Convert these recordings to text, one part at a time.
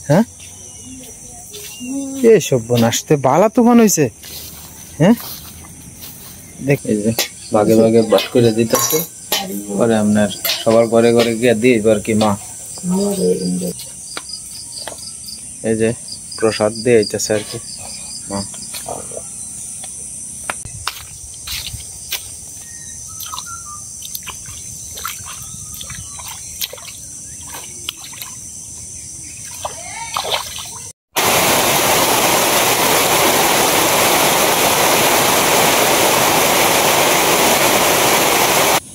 হ্যাঁ এই সব বনাসতে বালা তুফান হইছে হ্যাঁ দেখ এই যে ভাগে ভাগে বাট করে দিতেছে পরে আপনার সবার ঘরে ঘরে গিয়ে দিই এবার কি মা এই যে প্রসাদ দিয়ে আইতেছে আর কি মা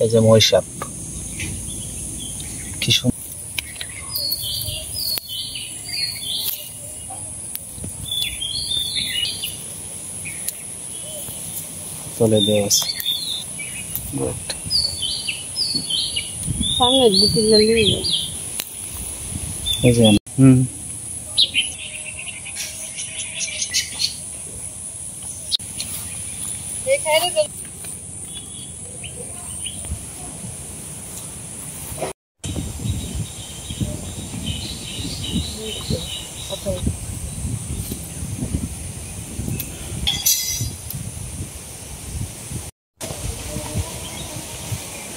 এই যে মই সাপ কি তলে দেওয়া আছে সামনে দিকে জ্বলিয়ে এই যে এই খাইরে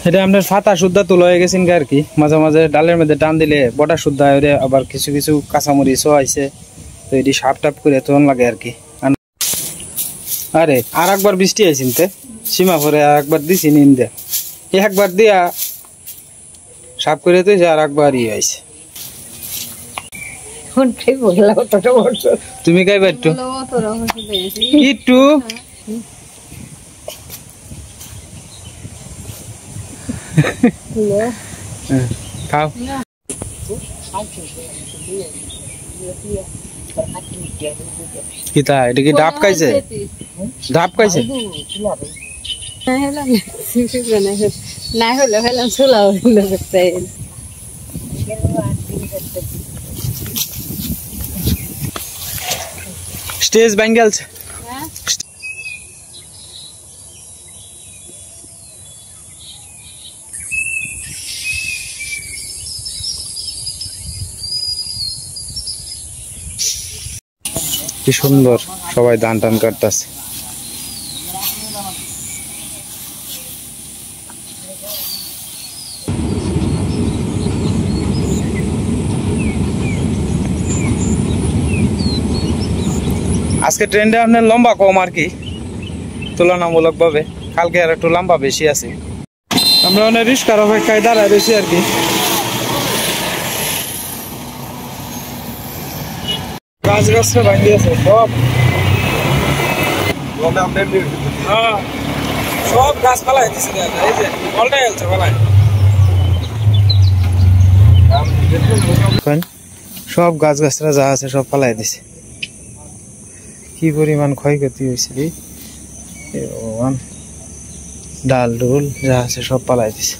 এটা আপনার ফাতা শুদ্ধা তোলা হয়ে গেছেন আর কি মাঝে মাঝে ডালের মধ্যে টান দিলে বটা শুদ্ধা হয়ে আবার কিছু কিছু কাঁচামরিচও আইছে তো এটি সাপ টাপ করে তখন লাগে আর কি আরে আর একবার বৃষ্টি আইছেন তে সীমা ভরে আর একবার দিছি নিন দে একবার দিয়া সাপ করে তো আর একবার ই আইছে তুমি খাইবা একটু একটু খাও কিতা এটা কি ডাব খাইছে ডাব খাইছে না হলে ফেলাম চুলা স্টেজ বেঙ্গলস কি সুন্দর সবাই ধান টান কাটতেছে আজকে ট্রেনটা আপনার লম্বা কম আর কি তুলনামূলক ভাবে কালকে আর একটু লম্বা বেশি আছে আমরা অনেক রিস্কার অপেক্ষায় দাঁড়ায় রয়েছি আর কি গাছ গাছটা ভাঙি আছে সব সব গাছ পালাই দিচ্ছে এই যে অলটাই আছে পালাই সব গাছ গাছরা যা আছে সব পালাই দিছে কি পরিমাণ ক্ষয়ক্ষতি হয়েছিল ডাল ডুল যা আছে সব পালাই দিছে